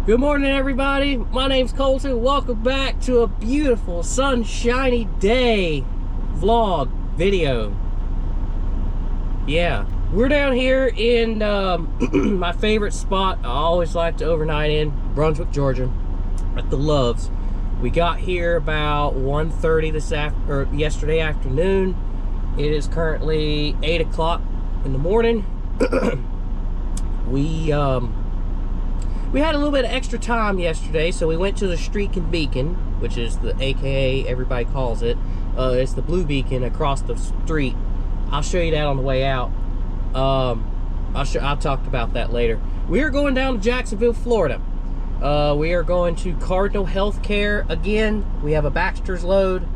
Good morning, everybody. My name's Colton. Welcome back to a beautiful sunshiny day vlog video. Yeah, we're down here in my favorite spot I always like to overnight in, Brunswick, Georgia, at the Loves. We got here about 1:30 yesterday afternoon. It is currently 8 o'clock in the morning. We had a little bit of extra time yesterday, so we went to the Streak and Beacon, which is the AKA everybody calls it. It's the blue beacon across the street. I'll show you that on the way out. I'll talk about that later. We are going down to Jacksonville, Florida. We are going to Cardinal Healthcare again. We have a Baxter's load.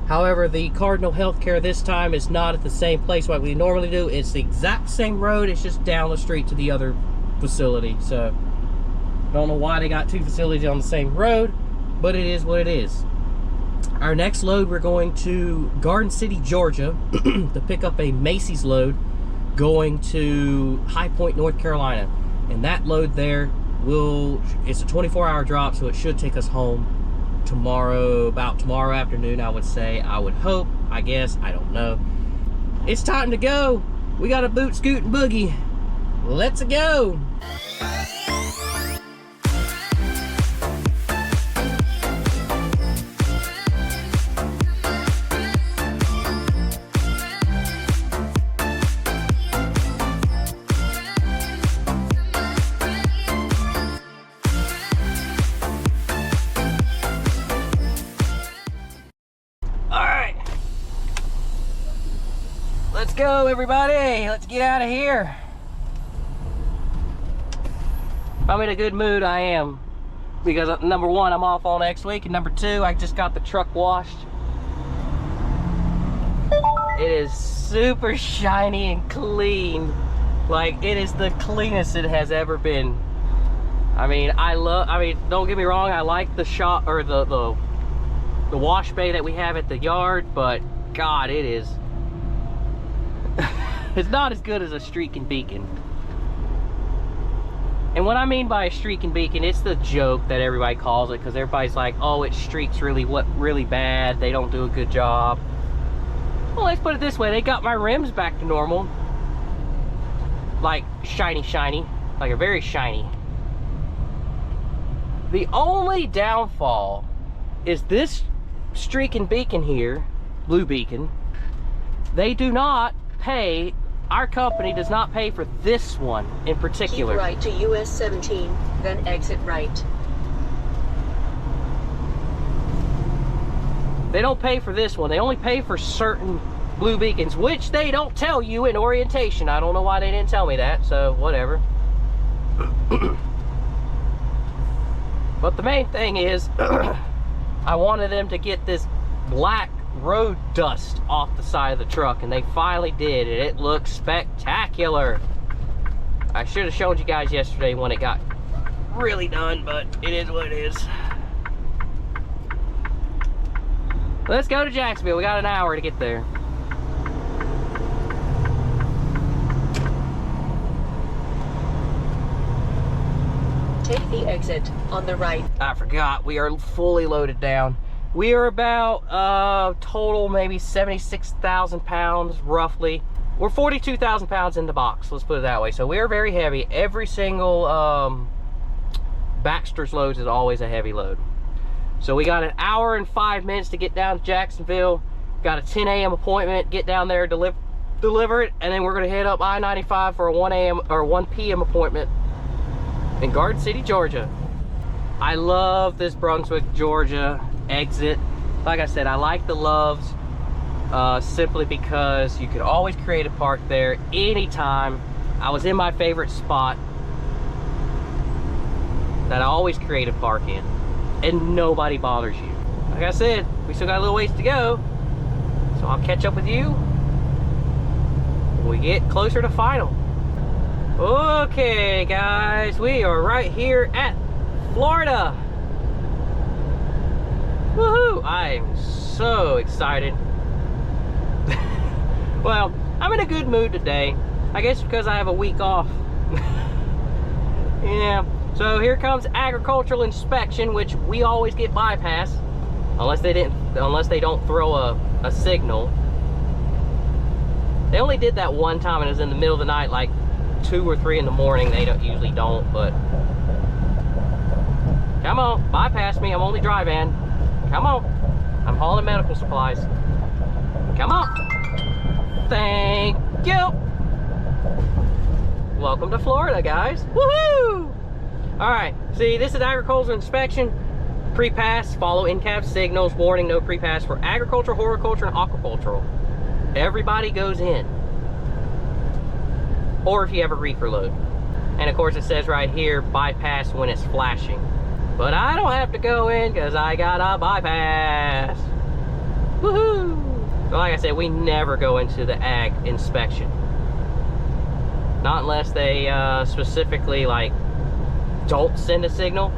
However, the Cardinal Healthcare this time is not at the same place like we normally do. It's the exact same road. It's just down the street to the other facility. So don't know why they got two facilities on the same road, but it is what it is. Our next load, we're going to Garden City, Georgia to pick up a Macy's load going to High Point, North Carolina. And that load there it's a 24-hour drop, so it should take us home about tomorrow afternoon, I would say. I would hope, I guess, I don't know. It's time to go. We got a boot, scoot, and boogie. Let's go. Let's go, everybody. Let's get out of here. If I'm in a good mood, I am. Because number one, I'm off all next week, and number two, I just got the truck washed. It is super shiny and clean. Like, it is the cleanest it has ever been. I mean, don't get me wrong, I like the shop or the wash bay that we have at the yard, but God, it is. It's not as good as a Streak and Beacon. And what I mean by a Streak and Beacon, it's the joke that everybody calls it, because everybody's like, oh, it streaks really bad, they don't do a good job. Well, let's put it this way, they got my rims back to normal. Like shiny, like a very shiny. The only downfall is this Streak and Beacon here, blue beacon, they do not pay. Our company does not pay for this one in particular. Keep right to US 17, then exit right. They don't pay for this one. They only pay for certain blue beacons, which they don't tell you in orientation. I don't know why they didn't tell me that, so whatever. But the main thing is, I wanted them to get this black road dust off the side of the truck, and they finally did, and it looks spectacular. I should have showed you guys yesterday when it got really done, but it is what it is. Let's go to Jacksonville. We got an hour to get there. Take the exit on the right. I forgot, we are fully loaded down. We are about total maybe 76,000 pounds roughly. We're 42,000 pounds in the box, let's put it that way. So we are very heavy. Every single Baxter's loads is always a heavy load. So we got an hour and 5 minutes to get down to Jacksonville. Got a 10 a.m. appointment, get down there, deliver it, and then we're gonna head up I-95 for a 1 a.m. or 1 p.m. appointment in Garden City, Georgia. I love this Brunswick, Georgia exit. Like I said, I like the Loves simply because you could always create a park there anytime. I was in my favorite spot that I always create a park in, and nobody bothers you. Like I said, we still got a little ways to go, so I'll catch up with you when we get closer to final. Okay guys, we are right here at Florida. Woohoo! I am so excited. Well, I'm in a good mood today. I guess because I have a week off. Yeah, So here comes agricultural inspection, which we always get bypassed unless they don't throw a signal. They only did that one time, and it was in the middle of the night, like 2 or 3 in the morning. They usually don't, but come on, bypass me. I'm only driving. Come on. I'm hauling medical supplies. Come on. Thank you. Welcome to Florida, guys. Woohoo! All right, see, this is agricultural inspection. Pre-pass, follow in-cab signals, warning, no pre-pass for agriculture, horticulture, and aquacultural. Everybody goes in. Or if you have a reefer load. And of course it says right here, bypass when it's flashing. But I don't have to go in because I got a bypass. Woohoo! So like I said, we never go into the ag inspection. Not unless they specifically like don't send a signal.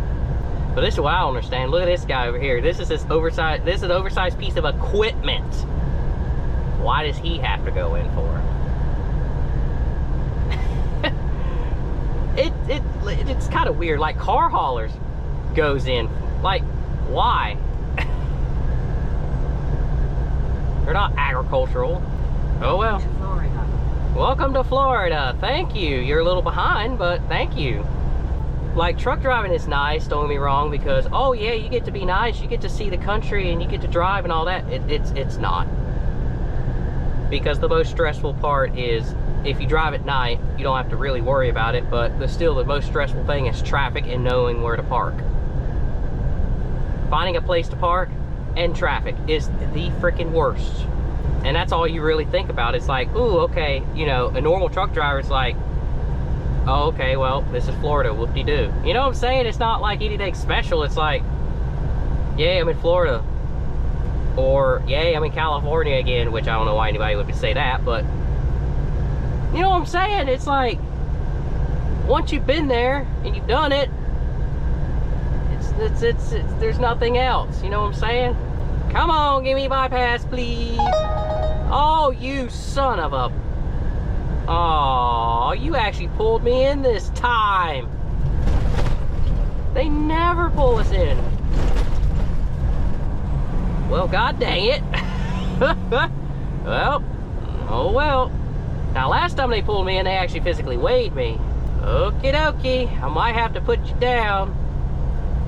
But this is what I don't understand. Look at this guy over here. This is an oversized piece of equipment. Why does he have to go in for it? It's kind of weird. Like car haulers goes in. Like, why? They're not agricultural. Oh well. Welcome to Florida. Thank you. You're a little behind, but thank you. Like, truck driving is nice, don't get me wrong, because, oh yeah, you get to be nice, you get to see the country, and you get to drive and all that. It's not. Because the most stressful part is, if you drive at night, you don't have to really worry about it, but still the most stressful thing is traffic and knowing where to park. Finding a place to park and traffic is the freaking worst. And that's all you really think about. It's like, ooh, okay, you know, a normal truck driver is like, oh, okay, well, this is Florida, whoop-de-doo. You know what I'm saying? It's not like anything special. It's like, yay, I'm in Florida. Or, yay, I'm in California again, which I don't know why anybody would say that, but you know what I'm saying? It's like, once you've been there and you've done it, it's there's nothing else. You know what I'm saying? Come on, give me bypass, please. Oh, you son of a... Oh, you actually pulled me in this time. They never pull us in. Well, god dang it. Well, oh well. Now, last time they pulled me in, they actually physically weighed me. Okie dokie. I might have to put you down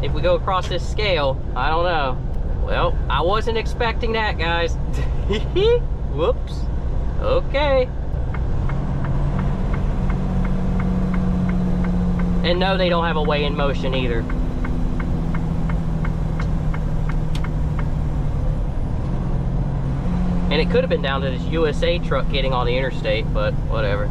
if we go across this scale. I don't know. Well, I wasn't expecting that, guys. Whoops. Okay. And no, they don't have a weigh-in motion either. And it could have been down to this USA truck getting on the interstate, but whatever.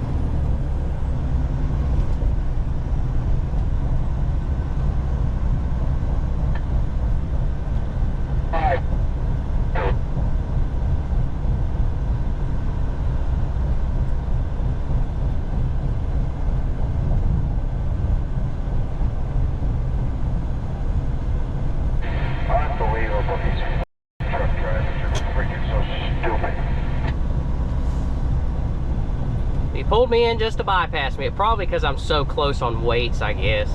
Pulled me in just to bypass me. Probably because I'm so close on weights, I guess.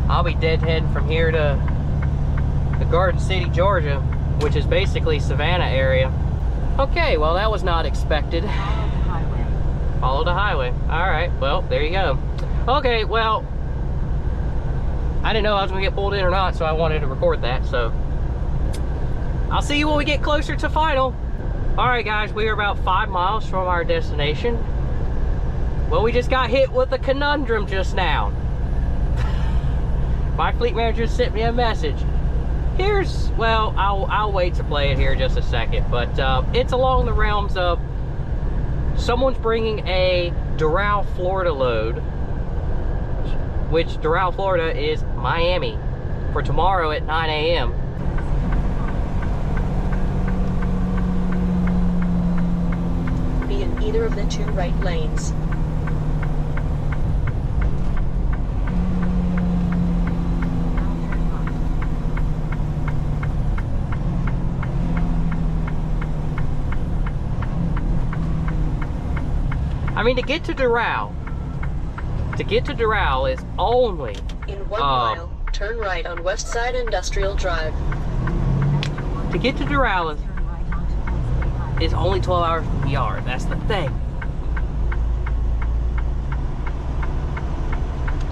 I'll be deadheading from here to the Garden City, Georgia, which is basically Savannah area. Okay, well that was not expected. Follow the highway. Follow the highway. All right, well, there you go. Okay, well, I didn't know I was gonna get pulled in or not, so I wanted to record that, so. I'll see you when we get closer to final. All right, guys, we are about 5 miles from our destination. Well, we just got hit with a conundrum just now. My fleet manager sent me a message. Here's, well, I'll wait to play it here just a second, but it's along the realms of someone's bringing a Doral, Florida load, which Doral, Florida is Miami, for tomorrow at 9 a.m. Be in either of the 2 right lanes. I mean, to get to Doral is only... In 1 mile, turn right on West Side Industrial Drive. To get to Doral is only 12 hours from the yard. That's the thing.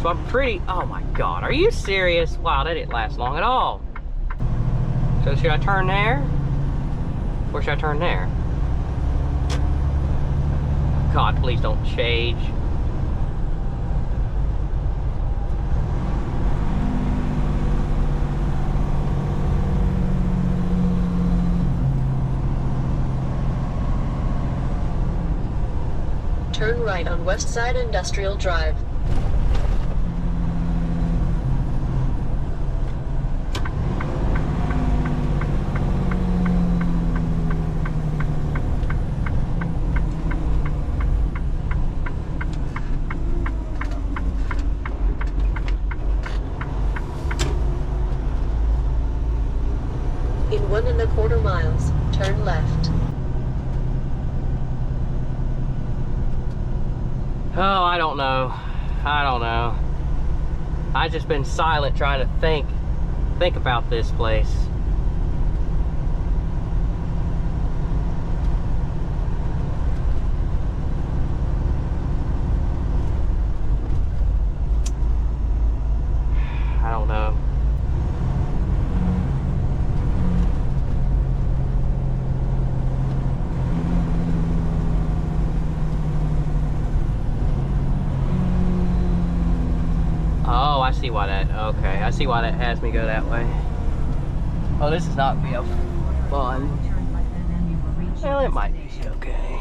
So I'm pretty... Oh my God, are you serious? Wow, that didn't last long at all. So should I turn there? Or should I turn there? God, please don't change. Turn right on West Side Industrial Drive. In 1¼ miles, turn left. Oh, I don't know. I don't know. I've just been silent trying to think about this place. I don't know. Oh, I see why that, okay. I see why that has me go that way. Oh, this is not gonna be fun. Well, it might be okay.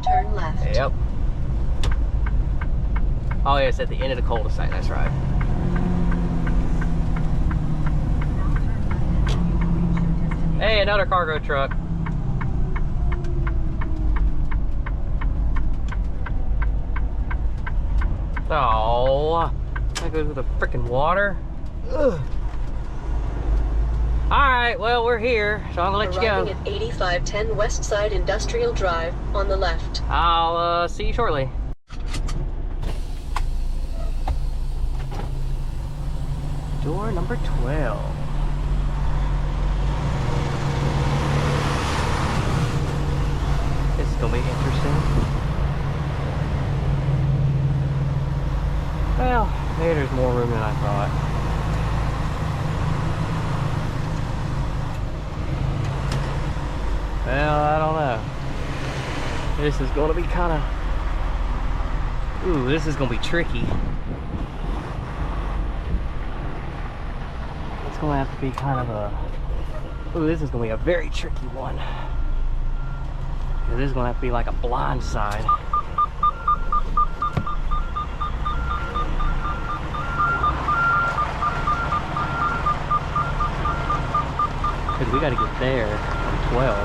Turn left. Yep. Oh, yeah, it's at the end of the cul-de-sac, that's right. Hey, another cargo truck. Oh, that goes with the freaking water. Ugh. All right, well, we're here, so I'm gonna let you go. Arriving at 8510 West Side Industrial Drive on the left. I'll see you shortly. Door number 12. This is gonna be interesting. Well, maybe there's more room than I thought. Well, I don't know. This is gonna be kind of... Ooh, this is gonna be tricky. It's gonna have to be kind of a... Ooh, this is gonna be a very tricky one. This is gonna have to be like a blind side. Because we gotta get there on 12.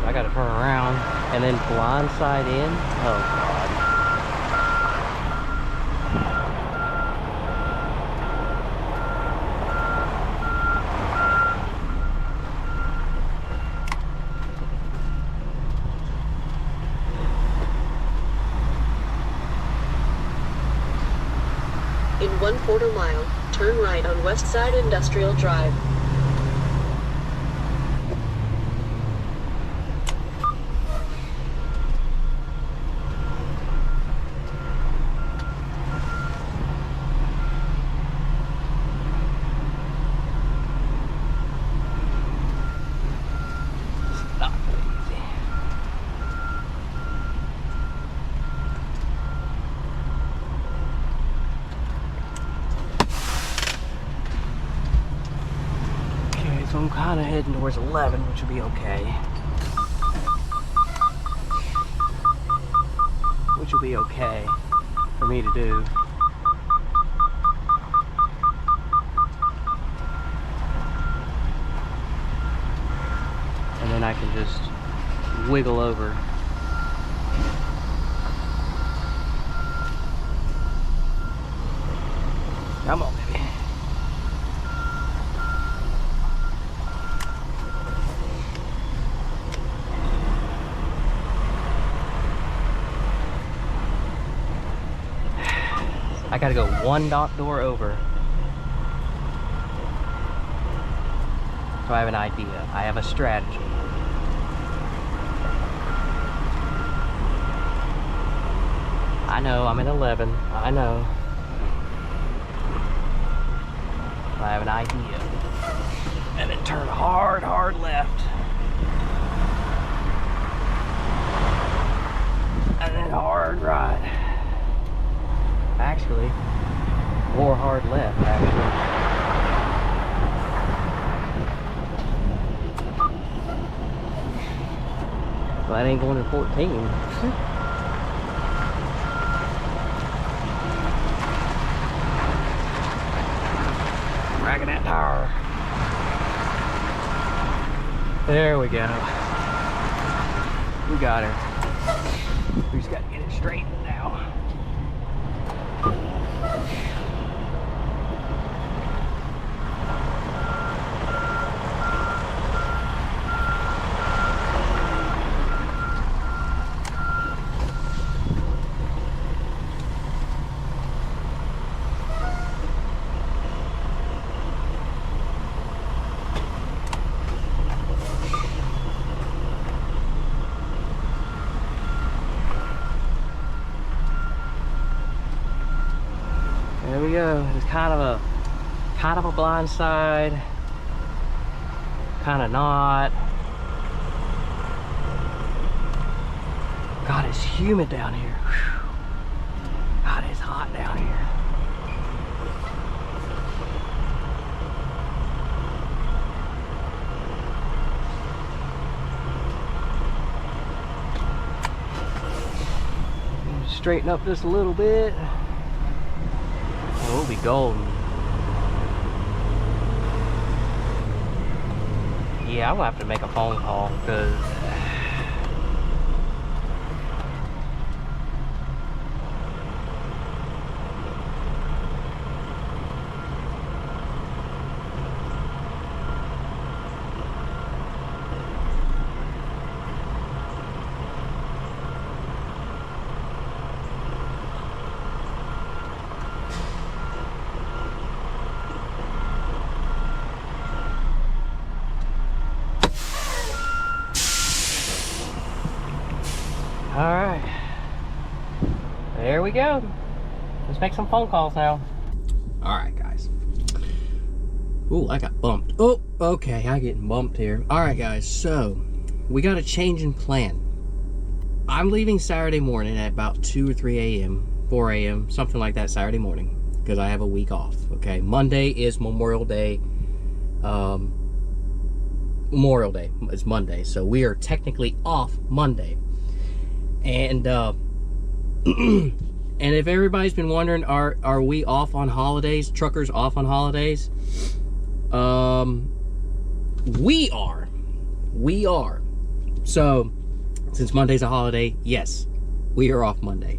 So I gotta turn around and then blind side in. Oh God. In 1/4 mile, turn right on West Side Industrial Drive. Not easy. Okay, so I'm kind of heading towards 11, which will be okay. Which will be okay for me to do. And then I can just wiggle over Come on, baby. I gotta go one door over. So I have an idea. I have a strategy. I know, I'm in 11. I know. But I have an idea. And then turn hard left. And then hard right. Actually, more hard left, actually. Well, that ain't going to 14. Racking that tire. There we go. We got her. We just got to get it straight now. There we go. It's kind of a blind side, kind of not. God, it's humid down here. Whew. God, it's hot down here. Straighten up just a little bit. We'll be golden. Yeah, I'll have to make a phone call because Alright, there we go. Let's make some phone calls now. Alright, guys. Ooh, I got bumped. Oh, okay, I getting bumped here. Alright, guys, so we got a change in plan. I'm leaving Saturday morning at about 2 or 3 a.m., 4 a.m., something like that Saturday morning, because I have a week off, okay? Monday is Memorial Day. Memorial Day is Monday, so we are technically off Monday. And and if everybody's been wondering, are we off on holidays? Truckers off on holidays? We are. So since Monday's a holiday, yes, we are off Monday.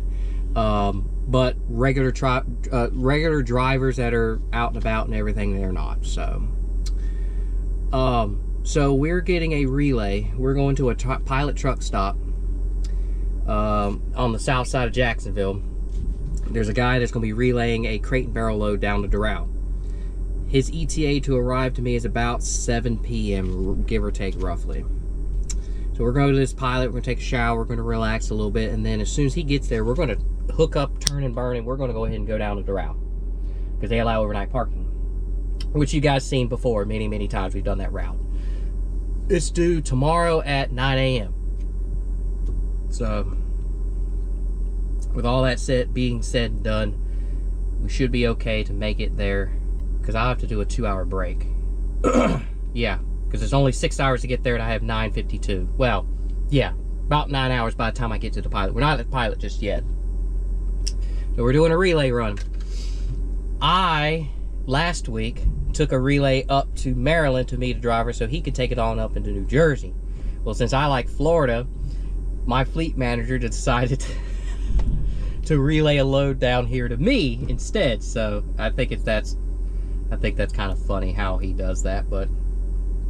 But regular drivers that are out and about and everything, they're not. So so we're getting a relay. We're going to a pilot truck stop on the south side of Jacksonville. There's a guy that's going to be relaying a crate and barrel load down to Doral. His ETA to arrive to me is about 7 p.m., give or take, roughly. So we're going to this pilot, we're going to take a shower, we're going to relax a little bit, and then as soon as he gets there, we're going to hook up, turn and burn, and we're going to go ahead and go down to Doral, because they allow overnight parking, which you guys seen before many times. We've done that route. It's due tomorrow at 9 a.m. So with all that being said and done, we should be okay to make it there, because I'll have to do a 2-hour break. Yeah, because it's only 6 hours to get there, and I have 9:52. Well, yeah, about 9 hours by the time I get to the pilot. We're not at the pilot just yet. So we're doing a relay run. I, last week, took a relay up to Maryland to meet a driver so he could take it on up into New Jersey. Well, since I like Florida, my fleet manager decided to to relay a load down here to me instead. So I think that's kind of funny how he does that, but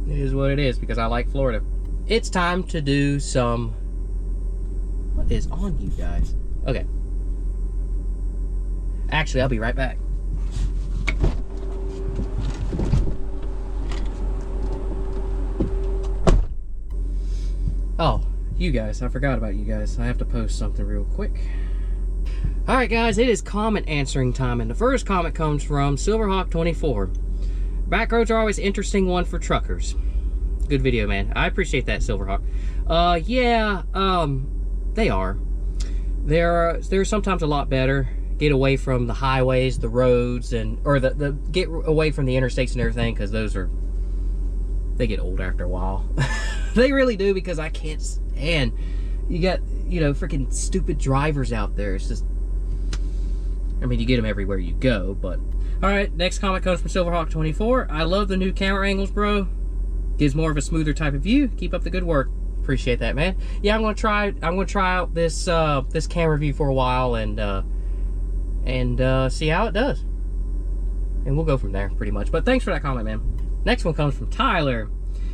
it is what it is because I like Florida. It's time to do some... What is on you guys? Okay. Actually, I'll be right back. Oh, you guys. I forgot about you guys. I have to post something real quick. Alright guys, it is comment answering time, and the first comment comes from Silverhawk24. Back roads are always an interesting one for truckers. Good video, man. I appreciate that, Silverhawk. Yeah, they are. They're sometimes a lot better. Get away from the highways, the roads, or get away from the interstates and everything, because they get old after a while. They really do, because I can't stand, you got, freaking stupid drivers out there. It's just, I mean, you get them everywhere you go, but. Alright, next comment comes from Silverhawk24. I love the new camera angles, bro. Gives more of a smoother type of view. Keep up the good work. Appreciate that, man. Yeah, I'm gonna try out this this camera view for a while and see how it does. And we'll go from there, pretty much. But thanks for that comment, man. Next one comes from Tyler.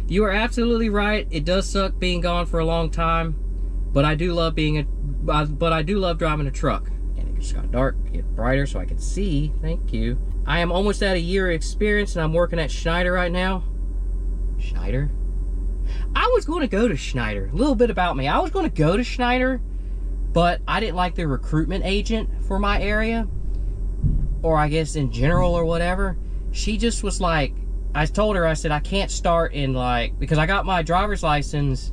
You are absolutely right. It does suck being gone for a long time, but I do love driving a truck. And it just got dark, get brighter so I can see. Thank you. I am almost at a year of experience and I'm working at Schneider right now. Schneider? I was going to go to Schneider. A little bit about me. I was going to go to Schneider, but I didn't like their recruitment agent for my area, or I guess in general or whatever. She just was like, I told her, I said, I can't start in because I got my driver's license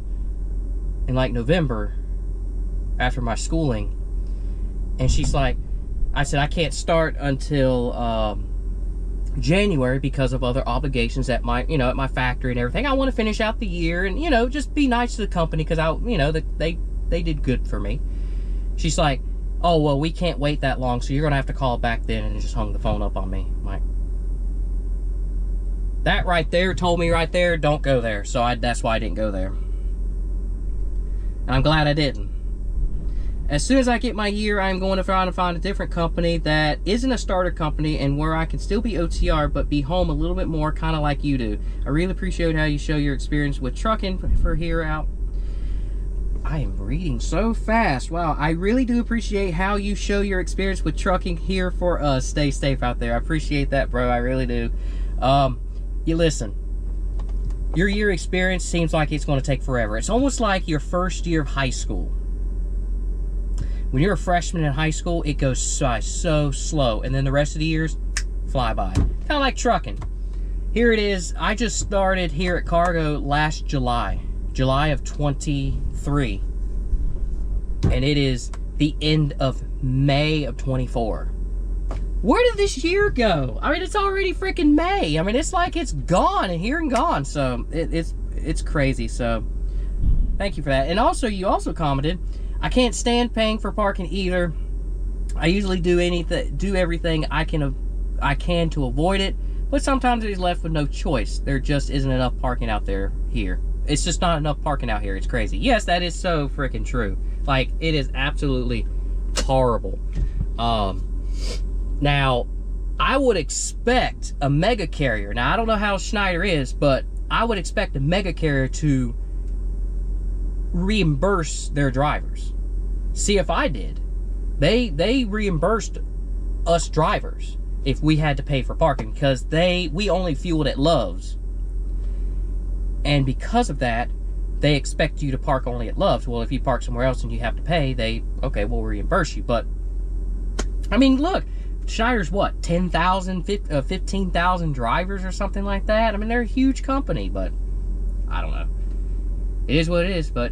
in November after my schooling. And she's like, I said, I can't start until January because of other obligations at my, at my factory and everything. I want to finish out the year and, just be nice to the company because they did good for me. She's like, oh, well, we can't wait that long, so you're going to have to call back then, and just hung the phone up on me. I'm like, that right there told me right there, don't go there. So that's why I didn't go there. And I'm glad I didn't. As soon as I get my year, I'm going to try to find a different company that isn't a starter company and where I can still be OTR but be home a little bit more, kind of like you do. I really appreciate how you show your experience with trucking for here out. I am reading so fast. Wow, I really do appreciate how you show your experience with trucking here for us. Stay safe out there. I appreciate that, bro. I really do. You listen. Your year experience seems like it's going to take forever. It's almost like your first year of high school. When you're a freshman in high school, it goes by so slow, and then the rest of the years fly by. Kind of like trucking. Here it is. I just started here at Cargo last July of 23, and it is the end of May of 24. Where did this year go? I mean, it's already freaking May. I mean, it's like it's gone and here and gone. So it's crazy. So thank you for that. And also, you also commented, I can't stand paying for parking either. I usually do everything I can to avoid it, but sometimes it is left with no choice. There just isn't enough parking out there here. It's just not enough parking out here. It's crazy. Yes, that is so freaking true. Like, it is absolutely horrible. Now, I would expect a mega carrier. Now, I don't know how Schneider is, but I would expect a mega carrier to reimburse their drivers. CFI did. They reimbursed us drivers if we had to pay for parking because we only fueled at Love's. And because of that, they expect you to park only at Love's. Well, if you park somewhere else and you have to pay, okay, we'll reimburse you. But, I mean, look, Schneider's what, 10,000, 15,000 drivers or something like that? I mean, they're a huge company, but I don't know. It is what it is, but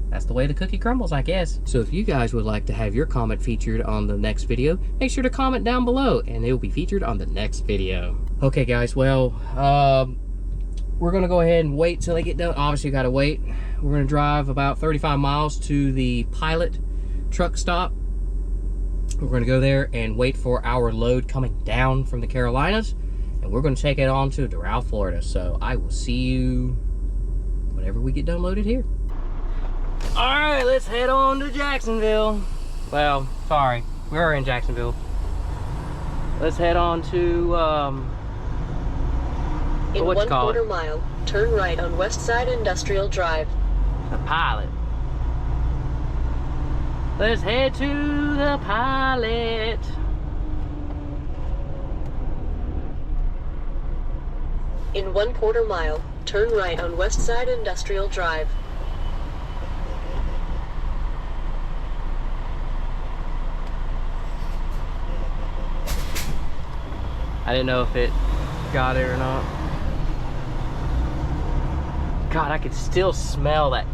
that's the way the cookie crumbles, I guess. So if you guys would like to have your comment featured on the next video, make sure to comment down below and it will be featured on the next video. Okay, guys, well, we're gonna go ahead and wait till they get done. Obviously, you gotta wait. We're gonna drive about 35 miles to the Pilot truck stop. We're gonna go there and wait for our load coming down from the Carolinas, and we're gonna take it on to Doral, Florida. So I will see you whenever we get done loaded here. All right, let's head on to Jacksonville. Well, sorry. We're in Jacksonville. Let's head on to, In what you call it? 1/4 mile, turn right on West Side Industrial Drive. The Pilot. Let's head to the Pilot. In 1/4 mile, turn right on West Side Industrial Drive. I didn't know if it got it or not. God, I could still smell that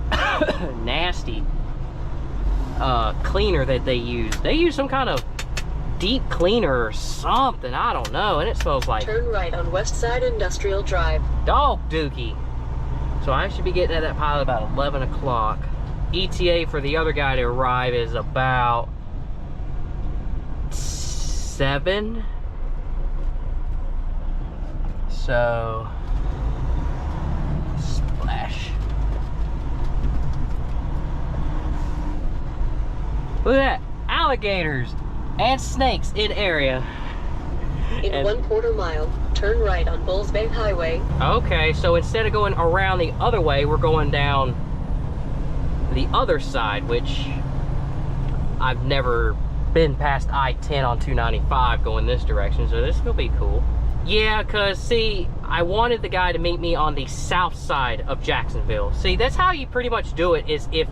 nasty cleaner that they use. They use some kind of deep cleaner or something, I don't know, and it smells like Turn right on West Side Industrial Drive. dog dookie. So I should be getting at that Pilot about 11 o'clock. ETA for the other guy to arrive is about 7. So splash. Look at that, alligators and snakes in area. In And- 1/4 mile, turn right on Bulls Bay Highway. Okay, so instead of going around the other way, we're going down the other side, which I've never been past I-10 on 295 going this direction, so this will be cool. Yeah, because, see, I wanted the guy to meet me on the south side of Jacksonville. See, that's how you pretty much do it, is if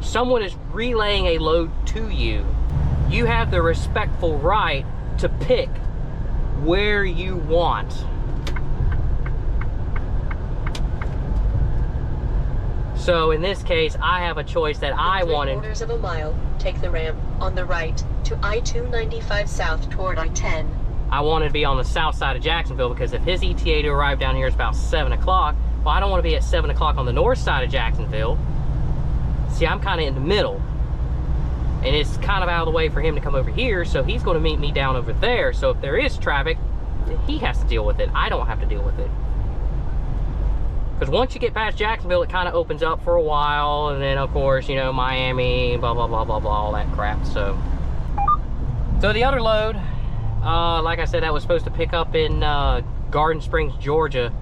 someone is relaying a load to you, you have the respectful right to pick where you want. So in this case, I have a choice that I In wanted. 3/4 of a mile, take the ramp on the right to I-295 south toward I-10. I wanted to be on the south side of Jacksonville because if his ETA to arrive down here is about 7 o'clock, well, I don't want to be at 7 o'clock on the north side of Jacksonville. See, I'm kind of in the middle. And it's kind of out of the way for him to come over here, so he's going to meet me down over there. So if there is traffic, he has to deal with it. I don't have to deal with it. Because once you get past Jacksonville, it kind of opens up for a while. And then, of course, you know, Miami, blah, blah, blah, blah, blah, all that crap. So the other load, like I said, that was supposed to pick up in Garden Springs, Georgia.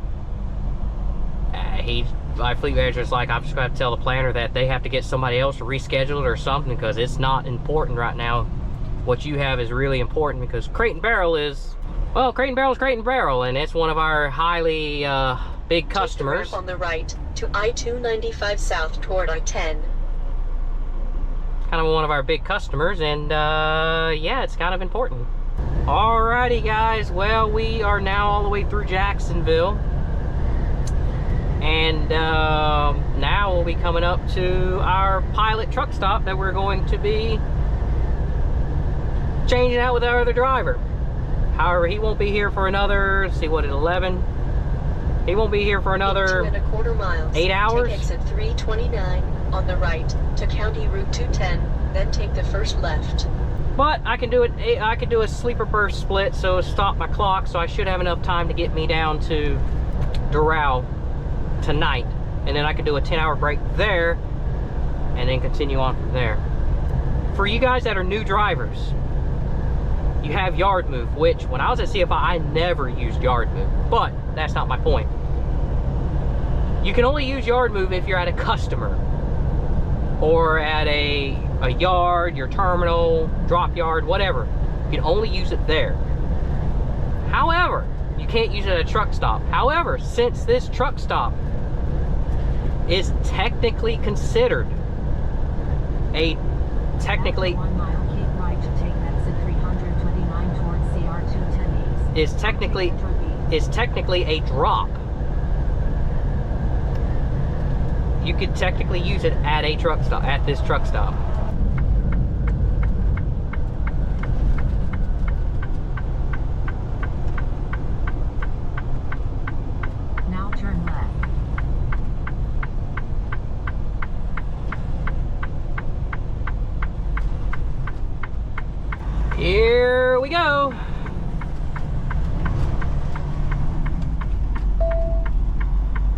My fleet manager's like, I'm just going to have to tell the planner that they have to get somebody else to reschedule it or something because it's not important right now. What you have is really important because Crate and Barrel is, well, Crate and Barrel is Crate and Barrel, and it's one of our highly big customers. Take the ramp on the right to I-295 south toward I-10. Kind of one of our big customers, and yeah, it's kind of important. Alrighty, guys. Well, we are now all the way through Jacksonville. And now we'll be coming up to our Pilot truck stop that we're going to be changing out with our other driver. However, he won't be here for another, let's see what, at 11? He won't be here for another In 2 1/4 miles. 8 hours? Take exit 329 on the right to County Route 210, then take the first left. But I can do it. I can do a sleeper burst split, so stop my clock, so I should have enough time to get me down to Doral tonight, and then I could do a 10-hour break there and then continue on from there. For you guys that are new drivers, you have yard move, which when I was at CFI I never used yard move, but that's not my point. You can only use yard move if you're at a customer or at a yard, your terminal, drop yard, whatever. You can only use it there. However, you can't use it at a truck stop. However, since this truck stop is technically considered a 1 mile, keep right to take exit 329 towards CR 210 East. is technically a drop. You could technically use it at a truck stop, at this truck stop. Now turn left. Here we go.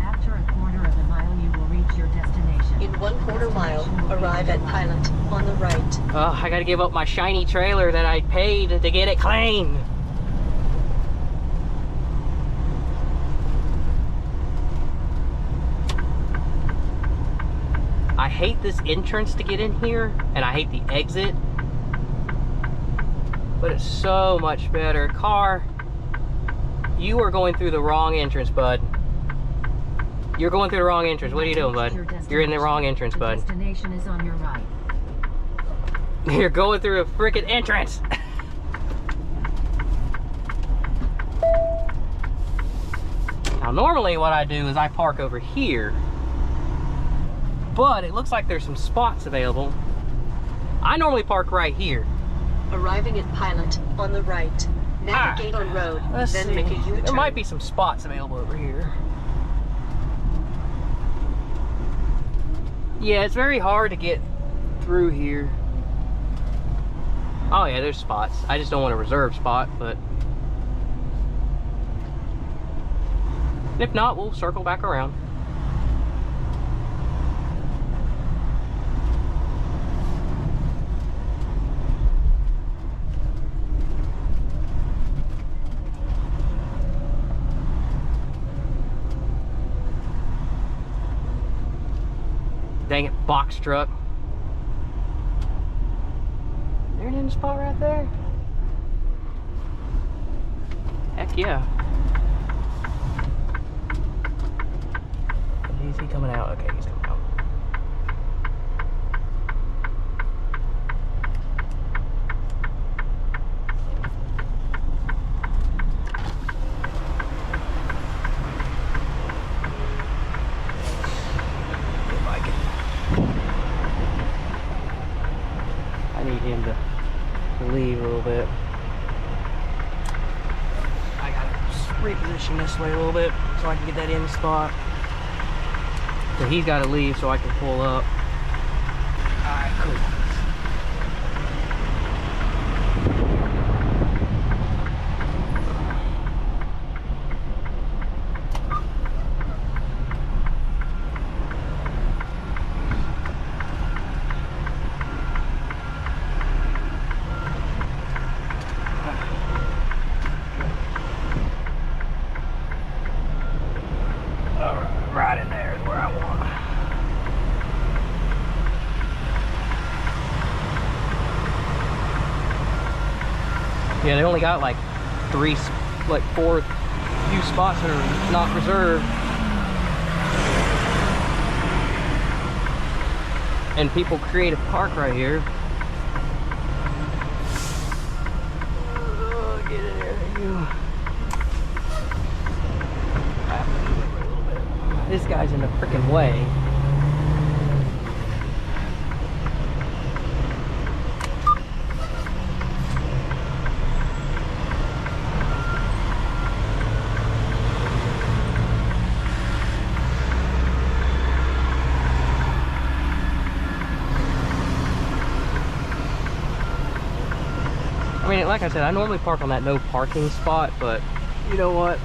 After a 1/4 of a mile, you will reach your destination. In 1/4 mile, arrive at Pilot, on the right. Oh, I gotta give up my shiny trailer that I paid to get it clean. I hate this entrance to get in here, and I hate the exit. But it's so much better. Car, you are going through the wrong entrance, bud. You're going through the wrong entrance. What are you doing, bud? You're in the wrong entrance, bud. Destination is on your right. You're going through a freaking entrance. Now, normally what I do is I park over here, but it looks like there's some spots available. I normally park right here. Arriving at Pilot, on the right. Navigate on road, Let's then see. make a U-turn. There might be some spots available over here. Yeah, it's very hard to get through here. Oh yeah, there's spots. I just don't want a reserved spot, but if not, we'll circle back around. Dang it, box truck. There an end spot right there? Heck yeah. Is he coming out? Okay, he's coming out. If I can. I need him to leave a little bit. I gotta reposition this way a little bit so I can get that in spot. So he's got to leave so I can pull up. Alright, cool. Alright, right in there is where I want. Yeah, they only got like 4 few spots that are not reserved. And people create a park right here. Oh, get in there, you. I have to move it a little bit. This guy's in the freaking way. I mean, like I said, I normally park on that no parking spot, but you know what?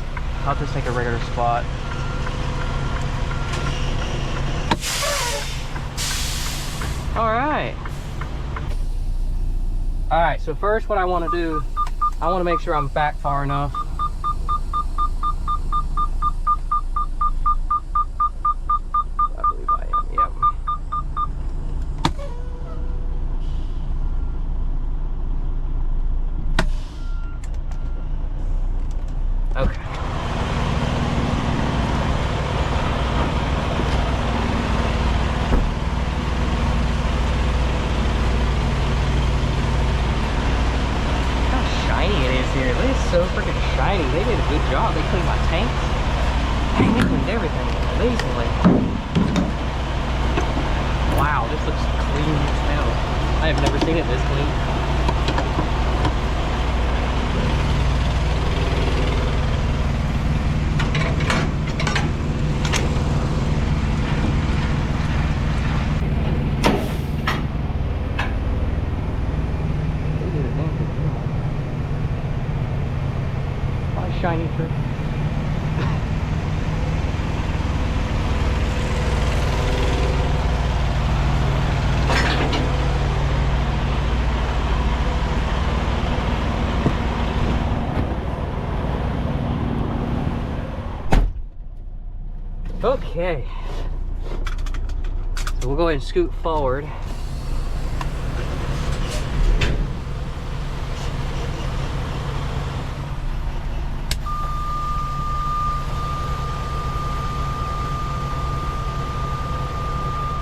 I'll just take a regular spot. Alright. Alright, so first what I want to do, I want to make sure I'm back far enough. I believe I am, yep. Okay. How shiny it is here. It is so freaking shiny. They did a good job. They cleaned my tanks. Dang, they cleaned everything amazingly. Wow, this looks clean as hell. I have never seen it this clean. Shiny tree. Okay. So we'll go ahead and scoot forward.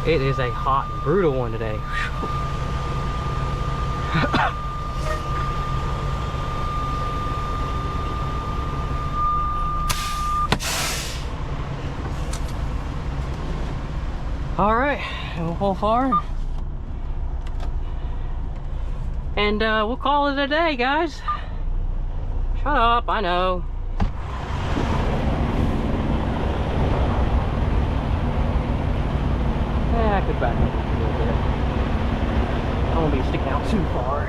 It is a hot and brutal one today. All right, we'll pull forward. And we'll call it a day, guys. Shut up, I know. I could back up a little bit. I don't want to be sticking out too far.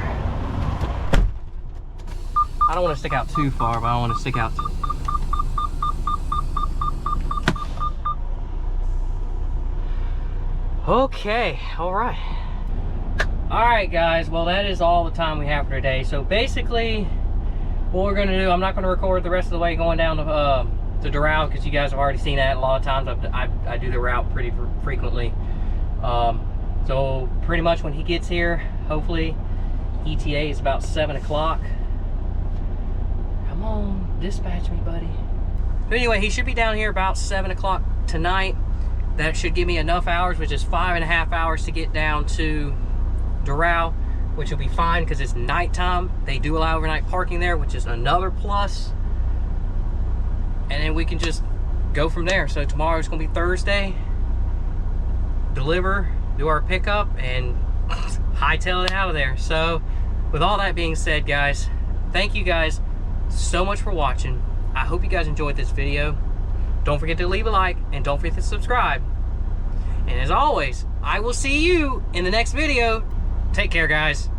I don't want to stick out too far, but I don't want to stick out too. Okay, all right. All right, guys. Well, that is all the time we have for today. So basically, what we're gonna do, I'm not gonna record the rest of the way going down to Doral, because you guys have already seen that a lot of times. I do the route pretty frequently. So pretty much when he gets here, hopefully, ETA is about 7 o'clock. Come on, dispatch me, buddy. But anyway, he should be down here about 7 o'clock tonight. That should give me enough hours, which is 5.5 hours to get down to Doral, which will be fine because it's nighttime. They do allow overnight parking there, which is another plus. And then we can just go from there. So tomorrow's gonna be Thursday. Deliver, do our pickup, and hightail it out of there. So with all that being said, guys, thank you guys so much for watching. I hope you guys enjoyed this video. Don't forget to leave a like, and don't forget to subscribe. And as always, I will see you in the next video. Take care, guys.